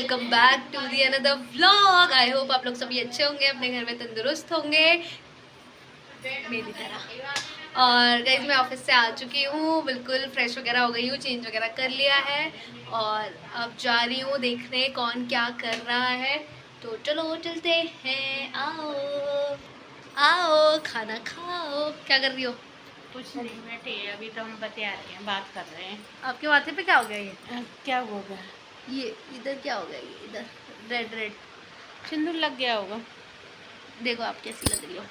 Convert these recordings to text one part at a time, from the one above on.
Welcome back to the another vlog. I hope आप लोग सभी अच्छे होंगे, अपने घर में तंदुरुस्त होंगे मेरी तरह। और गाइस मैं ऑफिस से आ चुकी हूँ, बिल्कुल फ्रेश वगैरह हो गई हूँ, चेंज वगैरह कर लिया है और अब जा रही हूँ देखने कौन क्या कर रहा है। तो चलो चलते हैं, आओ आओ खाना खाओ। क्या कर रही हो? कुछ नहीं, बैठे हैं। अभी तो हम बतिया रहे हैं, बात कर रहे हैं। आपके माथे पे क्या हो गया? क्या होगा? ये इधर क्या हो गया? ये इधर रेड रेड सिंदूर लग गया होगा। देखो आप कैसी लग रही हो।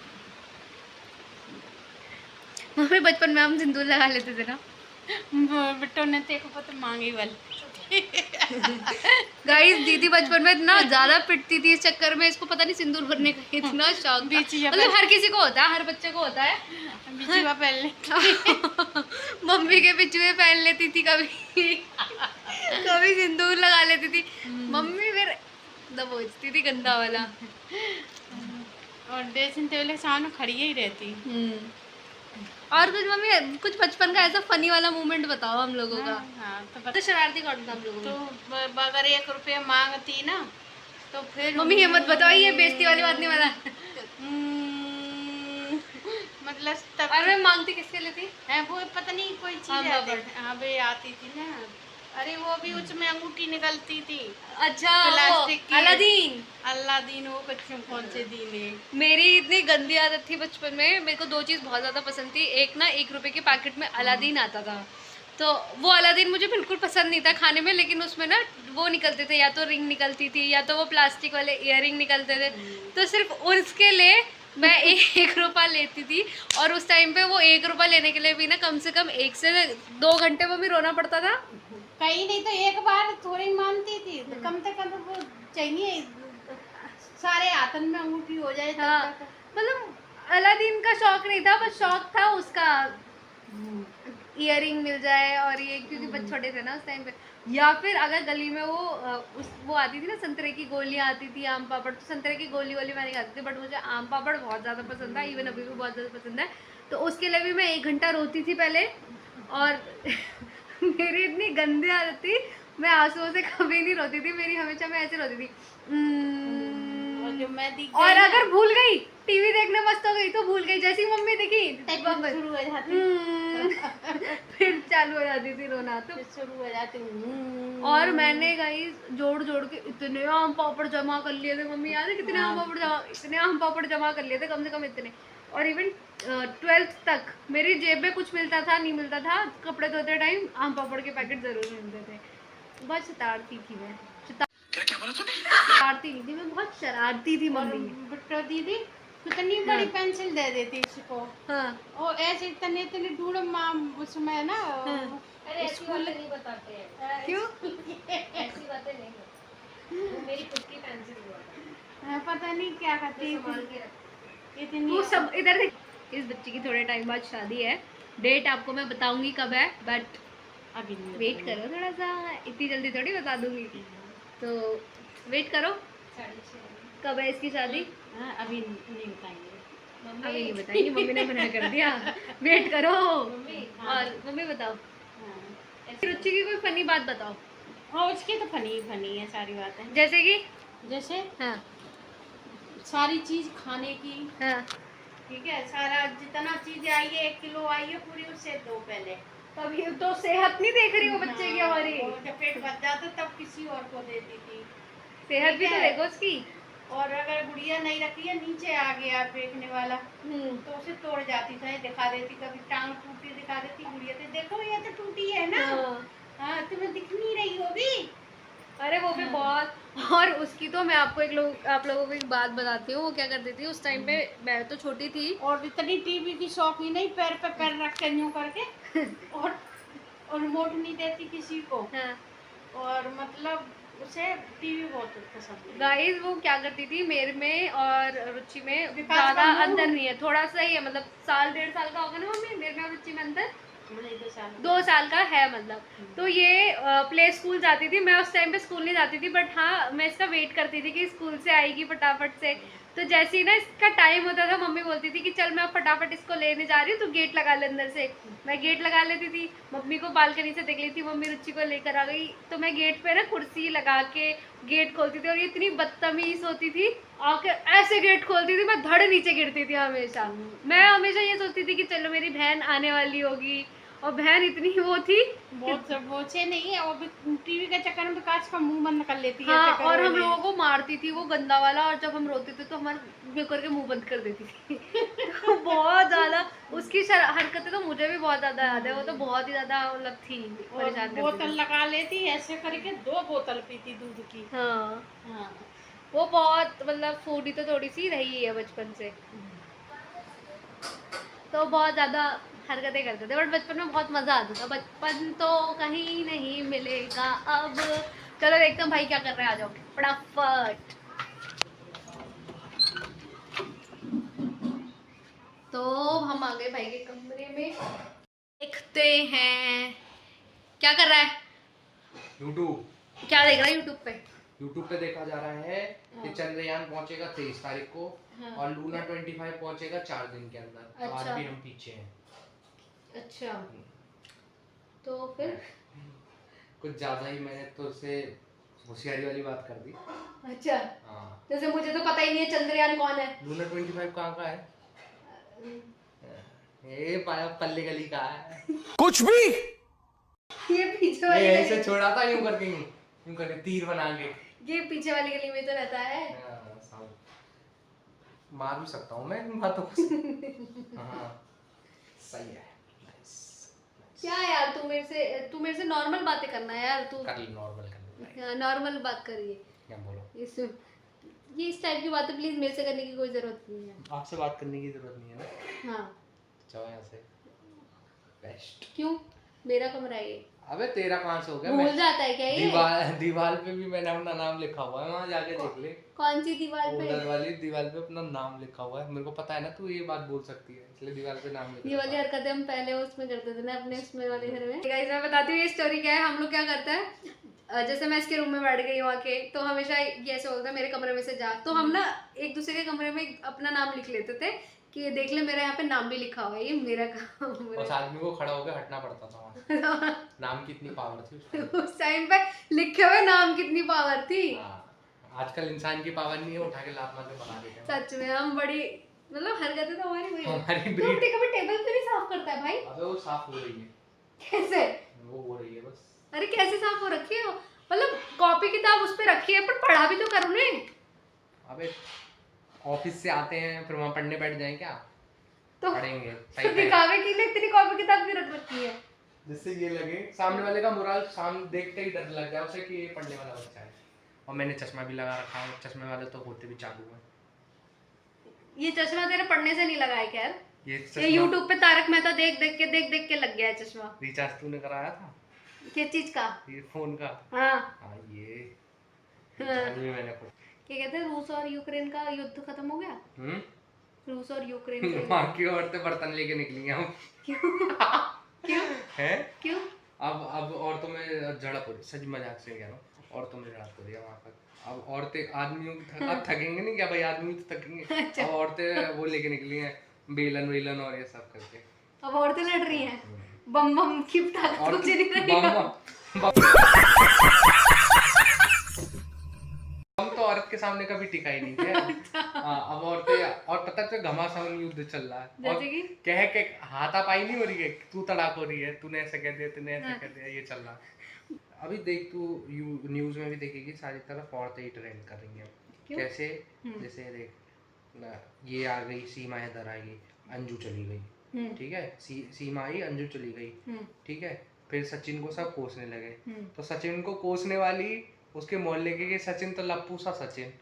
मम्मी बचपन में हम सिंदूर लगा लेते थे ना। बिट्टो ने तेको पता मांगी वाल। गाइस दीदी बचपन में इतना ज्यादा पिटती थी इस चक्कर में, इसको पता नहीं सिंदूर भरने का इतना शौक था। मतलब हर किसी को होता है, हर बच्चे को होता है। बिचुआ पहले मम्मी के बिचुए पहन लेती थी कभी कभी सिंदूर लगा लेती थी मम्मी, फिर दबोचती थी गंदा वाला। और ड्रेसिंग टेबल के सामने खड़ी ही रहती। और कुछ मम्मी, कुछ बचपन का ऐसा फनी वाला मोमेंट बताओ हम लोगों का। हाँ तो शरारती कौन था हम लोगों तो में? अगर 1 रुपया मांगती ना तो फिर मम्मी हिम्मत बताओ, ये बेइज्जती वाली बात नहीं वाला। मतलब तब और मैं मांगती किसके लिए थी? है वो पता नहीं कोई चीज हाँ भाई आती थी ना। अरे वो भी उसमें अंगूठी निकलती थी। अच्छा प्लास्टिक की। अलादीन। अल्लादीन वो बच्चों कौन से दिन है। मेरी इतनी गंदी आदत थी बचपन में, मेरे को दो चीज़ बहुत ज़्यादा पसंद थी। एक ना 1 रुपए के पैकेट में अलादीन आता था, तो वो अलादीन मुझे बिल्कुल पसंद नहीं था खाने में, लेकिन उसमें ना वो निकलते थे, या तो रिंग निकलती थी या तो वो प्लास्टिक वाले इयररिंग निकलते थे। तो सिर्फ उसके लिए मैं 1 रुपया लेती थी। और उस टाइम पे वो 1 रुपया लेने के लिए भी ना कम से कम 1 से 2 घंटे में भी रोना पड़ता था। कहीं नहीं तो एक बार थोड़ी मानती थी तो कम से कम वो चाहिए सारे हाथन में अंगूठी हो जाए। हाँ, मतलब अलादीन का शौक नहीं था, बस शौक था उसका इयररिंग मिल जाए और ये, क्योंकि बच्चे छोटे थे ना उस टाइम पे। या फिर अगर गली में वो आती थी ना, संतरे की गोलियां आती थी, आम पापड़, तो संतरे की गोली वाली मैं नहीं खाती थी, बट मुझे आम पापड़ बहुत ज़्यादा पसंद था, इवन अभी भी बहुत ज़्यादा पसंद है। तो उसके लिए भी मैं 1 घंटा रोती थी पहले। और मेरी इतनी गंदी आदत थी, मैं आंसुओं से कभी नहीं रोती थी, मेरी हमेशा मैं ऐसे रोती थी। जो मैं और अगर भूल गई, टीवी देखने मस्त हो गई तो भूल गई, जैसी मम्मी देखी शुरू हो जाती फिर चालू हो जाती थी रोना। तो शुरू हो जाती और मैंने गाइस जोड़ जोड़ के इतने आम पापड़ जमा कर लिए थे, मम्मी याद है कितने आम पापड़ जमा, इतने आम पापड़ जमा कर लिए थे, कम से कम इतने। और इवन 12th तक मेरी जेब में कुछ मिलता था नहीं मिलता था, कपड़े धोते टाइम आम पापड़ के पैकेट जरूर मिलते थे। बहुत शरारती थी मैं, शरारती नहीं थी मैं, बहुत शरारती थी मम्मी। बिट्टो दीदी कितनी बड़ी पेंसिल दे देती इसको। हाँ, और ऐसे इतने इतने ढूंढ माम उसमें ना। स्कूल नहीं बताते हैं क्यों? ऐसी बातें नहीं, वो मेरी खुद की पेंसिल हुआ, पता नहीं क्या करती इतनी। वो सब इधर देख। इस बच्ची की थोड़े टाइम बाद शादी है, डेट आपको मैं बताऊंगी कब है, बट अभी नहीं वेट करो थोड़ा सा, इतनी जल्दी थोड़ी बता दूंगी, तो वेट करो। कब है इसकी शादी? अभी नहीं बताएंगे। अभी नहीं बताएंगी, मम्मी ने मना कर दिया। वेट करो। और मम्मी बताओ, रुचि की कोई फनी बात बताओ। हाँ उसकी तो फनी फनी है सारी बातें। जैसे कि जैसे हाँ सारी चीज खाने की। हाँ, ठीक है, सारा जितना चीज आई है 1 किलो आई है पूरी, उससे दो पहले। तब ये तो सेहत नहीं देख रही हो बच्चे की हमारी। जब पेट भर जाता तब किसी और को देती थी। सेहत भी तो देखो उसकी। और अगर गुड़िया नहीं रखी है, नीचे आ गया फेंकने वाला तो उसे तोड़ जाती थी, दिखा देती, कभी टांग टूटी दिखा देती गुड़िया, तो देखो ये तो टूटी है ना। हाँ तुम्हें दिख नहीं रही होगी। अरे वो भी बहुत। और उसकी तो मैं आपको आप लोगों को एक बात बताती हूँ, वो क्या करती थी उस टाइम पे, मैं तो छोटी थी। और इतनी टीवी की शौक ही नहीं, पैर पे पैर रख के यूं करके और रिमोट नहीं देती किसी को। हाँ। और मतलब उसे टीवी बहुत पसंद है। गाइस वो क्या करती थी, मेरे में और रुचि में विकास ज्यादा का अंतर नहीं है, थोड़ा सा ही है, मतलब साल 1.5 साल का होगा ना मम्मी, मेरे में और रुचि में अंतर 2 साल का है मतलब। तो ये प्ले स्कूल जाती थी, मैं उस टाइम पे स्कूल नहीं जाती थी, बट हाँ मैं इसका वेट करती थी कि स्कूल से आएगी फटाफट से। तो जैसे ही ना इसका टाइम होता था मम्मी बोलती थी कि चल मैं अब फटाफट इसको लेने जा रही हूँ, तो गेट लगा ले अंदर से। मैं गेट लगा लेती थी, मम्मी को बालकनी से देख लेती, मम्मी रुचि को लेकर आ गई, तो मैं गेट पे ना कुर्सी लगा के गेट खोलती थी, और ये इतनी बदतमीज होती थी, आके ऐसे गेट खोलती थी, मैं धड़ नीचे गिरती थी हमेशा। मैं हमेशा ये सोचती थी कि चलो मेरी बहन आने वाली होगी, और बहन इतनी वो थी बहुत बोझे नहीं है, और टीवी के चक्कर में तो कांच का मुंह बंद कर लेती है। हाँ, चक्कर और में हम नहीं। लोगों को मारती थी वो गंदा वाला, और जब हम रोते थे तो हमारे ये करके मुंह बंद कर देती थी। तो बहुत ज्यादा उसकी हरकतें तो मुझे भी बहुत ज्यादा याद है, वो तो बहुत ही ज्यादा मतलब थी और परेशान करती बोतल थी। लगा लेती ऐसे करके, 2 बोतल पीती दूध की। हाँ, हाँ। वो बहुत मतलब फूडी तो थोड़ी सी रही है बचपन से, तो बहुत ज़्यादा हरकतें करते थे, बट बचपन में बहुत मज़ा आता था। बचपन तो कहीं नहीं मिलेगा अब। चलो देखते हैं भाई क्या कर रहे हैं, आ जाओ फटाफट। तो हम आ गए भाई के कमरे में, देखते हैं क्या कर रहा है। यूट्यूब क्या देख रहा है यूट्यूब पे? यूट्यूब पे देखा जा रहा है कि चंद्रयान पहुंचेगा 23 तारीख को, हाँ। और लूना 25 पहुंचेगा 4 दिन के अंदर। तो आज अच्छा। भी हम पीछे हैं। अच्छा, तो फिर कुछ ज्यादा ही मैंने तो उससे होशियारी वाली बात कर दी। अच्छा, हाँ, जैसे मुझे तो पता ही नहीं है चंद्रयान कौन है। लूना 25 कहाँ का है? ये पल्ले गली का है। कुछ भी ये पीछे ये वाली ऐसे गली, छोड़ा था यूं करके तीर बना के। ये पीछे वाली गली में तो रहता है। हाँ, मार भी सकता हूँ मैं इन बातों को। हाँ, सही है। क्या यार, तू मेरे से नॉर्मल बातें करना है यार, तू कर ली नॉर्मल कर ली। नॉर्मल बात करिए। क्या बोलो? इस टाइप की बातें प्लीज मेरे से करने की कोई जरूरत नहीं है। आपसे बात करने की जरूरत नहीं है ना। हाँ, जाओ यहाँ से। बेस्ट। क्यों? मेरा कमरा है ये, अबे तेरा कहाँ से हो गया? भूल जाता है क्या ये? दीवार पे भी मैंने अपना नाम लिखा हुआ है, वहाँ जाके देख ले। कौन सी दीवार पे? उधर वाली दीवार पे अपना नाम लिखा हुआ है। मेरे को पता है ना तू ये बात बोल सकती है, इसलिए दीवार पे नाम लिखा ये वाली हरकतें हम पहले उसमें करते थे ना, अपने उसमें वाले घर में। गाइस मैं बताती हूँ ये स्टोरी क्या है। हम लोग क्या करते हैं, जैसे मैं इसके रूम में बैठ गई हूँ आके, तो हमेशा ये ऐसे बोलता है मेरे कमरे में से जा, तो हम ना एक दूसरे के कमरे में अपना नाम लिख लेते थे कि देख ले मेरा यहाँ पे नाम भी लिखा हुआ है, ये मेरा काम उस आदमी को खड़ा होकर हटना पड़ता था वहाँ। नाम की इतनी पावर थी उसको। उस टाइम पे लिखे हुए नाम कितनी पावर थी। हाँ, आजकल इंसान की पावर नहीं है, उठा के लात मार के बना देते हैं। सच में हम बड़ी मतलब हरकतें तो हमारी हुई है। हमारी तो ब्रीड। अपने कभी टेबल क्यों नहीं साफ करता है भाई? अबे वो साफ हो रही है। कैसे? वो हो रही है बस। अरे कैसे साफ हो रखी है? मतलब कॉपी किताब उस पे रखी है, पर पढ़ा भी तो करो ने। अबे ऑफिस से आते हैं फिर वहाँ पढ़ने बैठ जाएं क्या? तो पढ़ेंगे तो दिखावे के लिए तेरी कॉपी किताब क्यों रख रखी है? जिससे ये लगे सामने वाले का मोरल सामने देखते ही डर लग जाए उसे कि ये पढ़ने वाला बच्चा है। और मैंने चश्मा भी लगा रखा है, चश्मे वाले तो होते भी चालू हैं। ये चश्मा तेरे पढ़ने से नहीं लगा है क्या? ये ये YouTube पे तारक मेहता देख देख के लग गया है चश्मा। रिचार्ज तूने कराया था? किस चीज का? ये फोन का। हाँ, हाँ ये हाँ। रिचार्ज भी मैंने खुद। क्या कहते हैं, रूस और यूक्रेन का युद्ध खत्म हो गया? रूस और यूक्रेन का युद्ध। वहाँ की औरतें बर्तन लेके निकली हैं हम। क्यों? क्यों? हैं? क्यों? अब औरतों में झड़प हो रही, सच मजाक से कह रहा हूँ, औरतों में झड़प हो रही है वहाँ पर। अब औरतें आदमियों की अब थकेंगे नहीं क्या भाई, आदमी तो थकेंगे। अब औरतें वो लेके निकली हैं बेलन वेलन और ये सब करके। अब औरतें लड़ रही हैं, बम बम की ताकत कुछ नहीं रहेगा। हम तो औरत के सामने कभी टिका ही नहीं है। अब औरतें और पता है घमासान युद्ध चल रहा है। जैसे कि कह के हाथापाई नहीं हो रही है, तू तड़ाक हो रही है, तूने ऐसा कह दिया, तूने ऐसा कह दिया, ये चल रहा है। अभी देख तू न्यूज में भी देखेगी सारी तरफ औरतें ही ट्रेंड कर रही हैं। कैसे? जैसे देख ना, ये आ गई सीमा इधर आ गई, अंजू चली गई, ठीक है, सीमा आई अंजू चली गई, ठीक है, फिर सचिन को सब कोसने लगे। तो सचिन को कोसने वाली उसके मोहल्ले के सचिन तो लप्पू सा सचिन,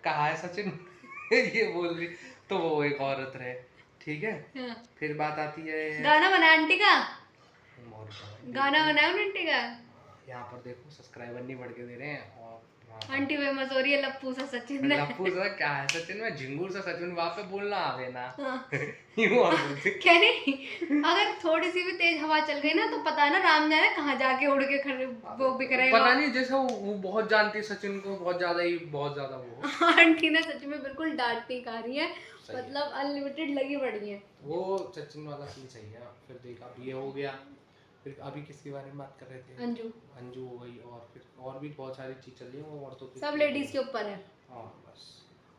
कहाँ है सचिन? ये बोल रही, तो वो एक औरत रहे, ठीक है। फिर बात आती है गाना बनाया आंटी का, और गाना बनाया आंटी का। यहाँ पर देखो सब्सक्राइबर नहीं बढ़ के दे रहे हैं और आंटी फेमस हो रही है लप्पू सा सचिन ने। लप्पू सा क्या है सचिन में, झिंगुर सा सचिन, वहां पे बोलना आवे ना। हाँ। यूं और बोलते। कह रही अगर थोड़ी सी भी तेज हवा चल गई ना तो पता है ना राम जाने कहाँ जाके उड़ के खड़े वो बिखरेगा। पता नहीं, जैसे वो बहुत जानती है सचिन को, बहुत ज्यादा वो। आंटी ने सच में बिल्कुल डांट नहीं खा रही है, मतलब अनलिमिटेड लगी पड़ी है। वो सचिन वाला सीन सही है। फिर देखा अब ये हो गया, फिर अभी किसके बारे में बात कर रहे थे? अंजू। अंजू हो गई, और फिर और भी बहुत सारी चीज चल रही है, वो औरतों की सब लेडीज के ऊपर है। हाँ बस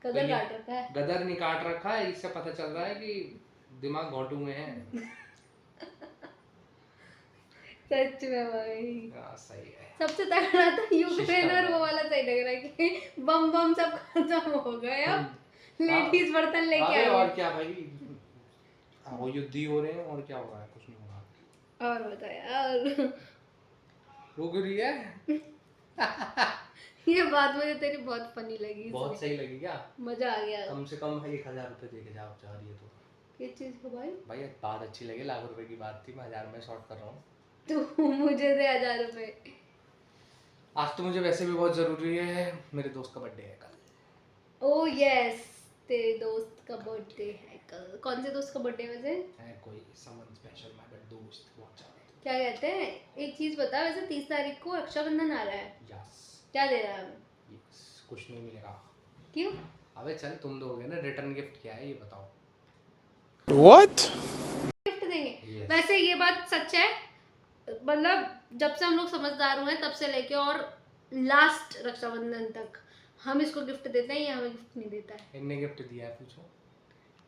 गदर काट रखा है। गदर नहीं काट रखा है, इससे पता चल रहा है कि दिमाग घोटू में है। सच में भाई सही है। सबसे तगड़ा था यूक्रेन और वो वाला सही लग रहा है कि बम बम सब खत्म हो गए, अब लेडीज बर्तन लेके अरे आई और है। क्या भाई, वो युद्ध ही हो रहे हैं, और क्या हो रहा है? कुछ नहीं हो रहा। और बता यार रुक रही है। ये बात मुझे तेरी बहुत फनी लगी, बहुत सही लगी क्या? मजा आ गया। कम से कम 1000 रुपए दे के जा रही है तो। ये चीज को भाई भाई बात अच्छी लगी, लाख रुपए की बात थी, मैं 1000 में शॉर्ट कर रहा हूँ। तू मुझे दे 1000 रुपए। आज तो मुझे वैसे भी बहुत जरूरी है, मेरे दोस्त का बर्थडे है कल। ओ यस, तेरे दोस्त का बर्थडे है कल। कौन से दोस्त का बर्थडे वैसे है कोई समन स्पेशल, मेरा दोस्त बहुत ज्यादा। क्या कहते हैं, एक चीज बता, वैसे 30 तारीख को रक्षाबंधन आ रहा है, यस क्या दे रहा है हमें? यस, कुछ नहीं मिलेगा। क्यों? अबे चल, तुम दोगे ना, रिटर्न गिफ्ट क्या है ये बताओ। What? गिफ्ट देंगे। Yes. वैसे ये बात सच है, मतलब जब से हम लोग समझदार हुए हैं तब से लेके और लास्ट रक्षाबंधन तक हम इसको गिफ्ट देते हैं, ये हमें गिफ्ट नहीं देता है। इनने गिफ्ट दिया है, पूछो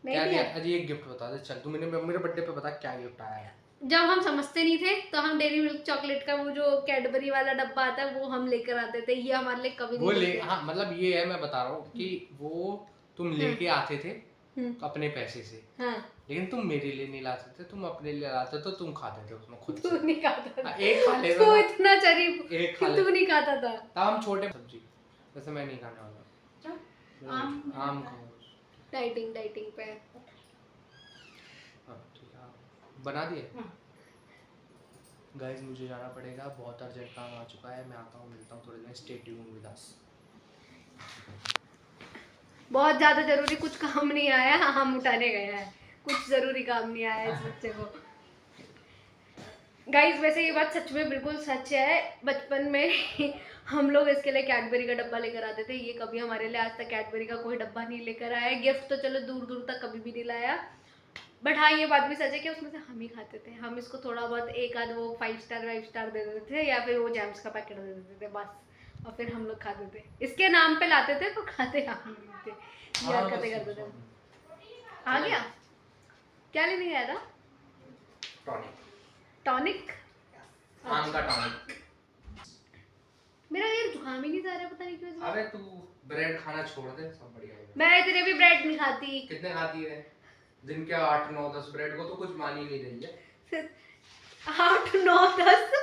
नहीं क्या दिया। दिया? अरे एक गिफ्ट बता दे चल, तू मेरे बर्थडे पे बता क्या गिफ्ट आया है। जब हम समझते नहीं थे तो हम डेयरी मिल्क चॉकलेट का वो जो कैडबरी वाला डब्बा आता है वो हम लेकर आते थे, ये हमारे लिए कभी वो नहीं ले, लेके आए। हाँ मतलब ये है, मैं बता रहा हूँ कि वो तुम लेके आते थे हम्म, अपने पैसे से, हाँ लेकिन तुम मेरे लिए नहीं लाते थे, तुम अपने लिए लाते तो तुम खाते थे उसमें खुद तू से। नहीं खाता था। हाँ, एक खा लेता तू था, इतना शरीफ एक खा कि ले। तू नहीं खाता था। तब हम छोटे सब्जी, वैसे मैं नहीं खाने वाला। आम खाओ। डाइटिंग डाइटिंग पे। हाँ ठीक है, बना दिए। गाइस मुझे जाना पड़ेगा, बहुत अर्जेंट काम आ चुका है, मैं आता हूँ, मिलता हूँ थोड़ी देर, स्टे ट्यून्ड विद अस। बहुत ज्यादा जरूरी कुछ काम नहीं आया, हम उठाने गए हैं, कुछ जरूरी काम नहीं आया इस बच्चे को। गाइस वैसे ये बात सच में बिल्कुल सच है, बचपन में हम लोग इसके लिए कैडबरी का डब्बा लेकर आते थे, ये कभी हमारे लिए आज तक कैडबरी का कोई डब्बा नहीं लेकर आया। गिफ्ट तो चलो दूर दूर तक कभी भी नहीं लाया, बट हाँ ये बात भी सच है कि उसमें से हम ही खाते थे। हम इसको थोड़ा बहुत एक आध वो 5 स्टार दे देते थे, या फिर वो जैम्स का पैकेट दे देते थे बस, और फिर हम लोग खाते थे। इसके नाम पे लाते थे तो खाते हम नहीं थे, ये हरकतें करते थे। आ गया, क्या लेने गया था? टॉनिक, टॉनिक, आम का टॉनिक। मेरा यार जुकाम ही नहीं जा रहा, पता नहीं क्यों इस बार। अबे तू ब्रेड खाना छोड़ दे, सब बढ़िया होगा। मैं इतने भी ब्रेड नहीं खाती। कितने खाती है दिन के? 8 9 10 ब्रेड को तो कुछ मान ही नहीं रही है। 8 9 10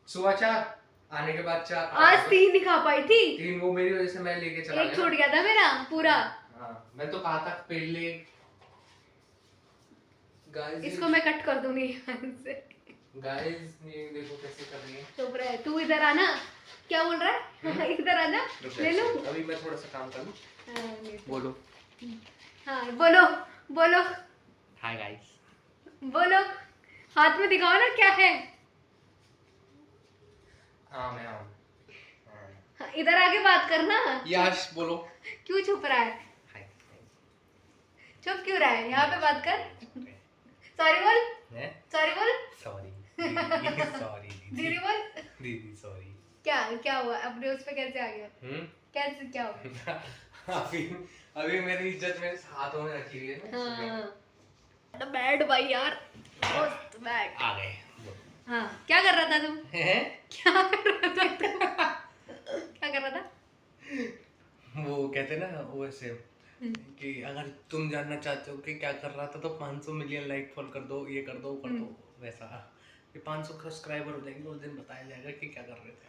सुबह 4, आने के बाद 4, आज 3 नहीं खा पाई थी, 3 वो मेरी वजह से मैं लेके चला एक गया छूट ना। गया था मेरा पूरा। हाँ मैं तो कहा था पहले। गाइस इसको मैं कट कर दूंगी यहाँ से। गाइस ये देखो कैसे कर रही है। चुप रहे, तू इधर आना। क्या बोल रहा है? इधर आना, ले लो। अभी मैं थोड़ा सा काम कर लूं। हाँ, ले लो। बोलो। हाँ बोलो बोलो हाय गाइस। बोलो, हाथ में दिखाओ ना क्या है। हाँ मैं आऊँ। हाँ, इधर आके बात करना। यश बोलो। क्यों छुप रहा है? हाय। चुप क्यों रहा है? यहाँ पे बात कर। सॉरी बोल, हैं? सॉरी बोल, सॉरी। सॉरी दीदी बोल। दीदी सॉरी। क्या हुआ? अपने उस पे कैसे आ गया? कैसे क्या हुआ? अभी मेरी इज्जत मेरे हाथों में रखी हुई है ना। हाँ बैड भाई यार, मस्त बैड। आ गए। हाँ क्या कर रहा था तुम? हैं? क्या कर रहा था तुम? क्या कर रहा था? वो कहते ना वो ऐसे कि अगर तुम जानना चाहते हो कि क्या कर रहा था तो 500 मिलियन लाइक फॉलो कर दो, ये कर दो वो कर दो, वैसा ये 500 सब्सक्राइबर हो जाएंगे, उस दिन बताया जाएगा कि क्या कर रहे थे।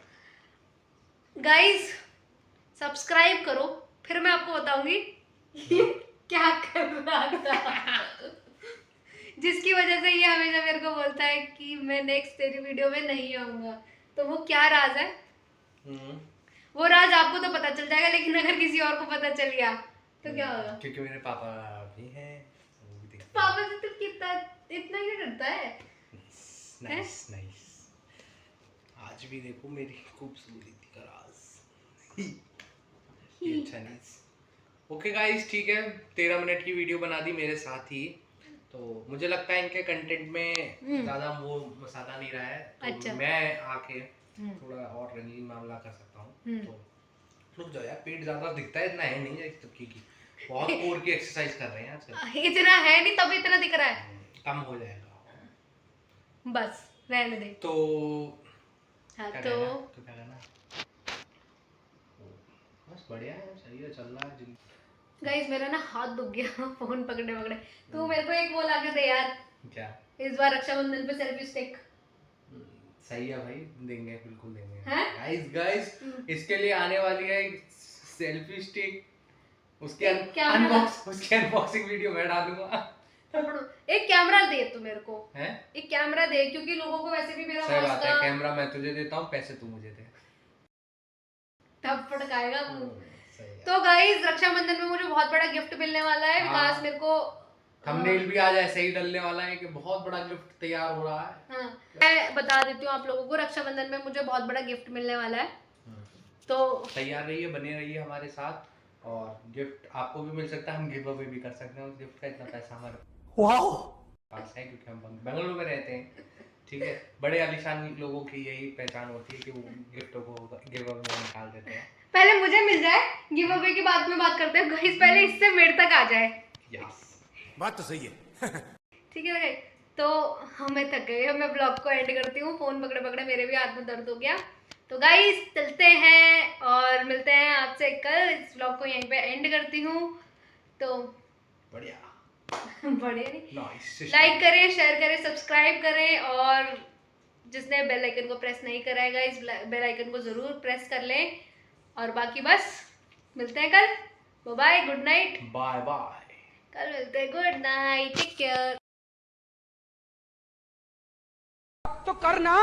गाइस सब्सक्राइब करो, फिर मैं आपको बताऊंगी क्या कर रहा था। जिसकी वजह से ये हमेशा मेरे को बोलता है कि मैं नेक्स्ट तेरी वीडियो में नहीं आऊंगा, तो वो क्या राज है? वो राज आपको तो पता चल जाएगा, लेकिन अगर किसी और को पता चल गया तो क्या होगा? क्योंकि मेरे पापा भी हैं, वो भी देखते हैं। पापा से तो कितना इतना ही डरता है। Nice nice. आज भी देखो मेरी खूबसूरती का राज। ये अच्छा नहीं। ओके गाइस, ठीक है, 13 मिनट की वीडियो बना दी मेरे साथ ही। तो मुझे लगता है इनके कंटेंट में ज़्यादा वो मसाला नहीं रहा है, तो अच्छा। मैं आके थोड़ा और रंगीन मामला कर सकता हूँ। तो रुक जाओ यार, पेट ज़्यादा दिखता है, इतना है नहीं है तबकी की, बहुत कोर की एक्सरसाइज कर रहे हैं आजकल। इतना है नहीं तब इतना दिख रहा है, कम हो जाएगा बस रहने दे। तो। हाँ क्या तो कहना? तो क्या कहना? बस बढ़िया है, सही है, चल रहा है जिंदगी। गाइस मेरा ना हाथ दुख गया फोन पकड़े पकड़े। तू मेरे को एक वो ला के दे यार, क्या? इस बार रक्षाबंधन पे सेल्फी स्टिक। सही है भाई, देंगे, बिल्कुल देंगे। हैं? गाइस इसके लिए आने वाली है सेल्फी स्टिक, उसके उसके अनबॉक्सिंग वीडियो मैं डालूंगा। एक कैमरा दे तू मेरे को, हैं? एक कैमरा दे, क्योंकि लोगों को वैसे भी मेरा सही बात मस्त है, का कैमरा मैं तुझे देता हूँ, पैसे तू मुझे दे। थप्पड़ खाएगा मुंह। सही है। तो गाइस रक्षाबंधन में मुझे बहुत बड़ा गिफ्ट मिलने वाला है। विकास मेरे को थंबनेल भी आज ऐसे ही डलने वाला है कि बहुत बड़ा गिफ्ट तैयार हो रहा है। हाँ, मैं बता देती हूँ आप लोगों को, रक्षाबंधन में मुझे बहुत बड़ा गिफ्ट मिलने वाला है। तो तैयार रहिए, बने रहिए हमारे साथ, और गिफ्ट आपको भी मिल सकता है, हम गिव अवे भी कर सकते हैं उस गिफ्ट का, इतना पैसा हमारे पास है क्योंकि हम बेंगलुरु में रहते हैं। ठीक है, बड़े आलीशान लोगों की यही पहचान होती है कि वो गिफ्टों को गिव अवे में निकाल देते हैं। पहले मुझे मिल जाए, गिव अवे की बाद में बात करते हैं गाइस, पहले इससे मेरे तक आ जाए। यस, बात तो सही है। ठीक है गाइस, तो हमें थक गई है, मैं ब्लॉग को एंड करती हूँ, फोन पकड़े पकड़े मेरे भी हाथ में दर्द हो गया। तो गाइस चलते हैं और मिलते हैं आपसे कल। इस ब्लॉग को यहीं पे एंड करती हूँ। तो बढ़िया बढ़िया नहीं, नाइस, लाइक करें, शेयर करें, सब्सक्राइब करें, और जिसने बेल आइकन को प्रेस नहीं करा है गाइस, बेल आइकन को जरूर प्रेस कर लें। और बाकी बस मिलते हैं कल। Bye, good night. Bye bye. कल मिलते हैं, गुड नाइट, टेक केयर। तो करना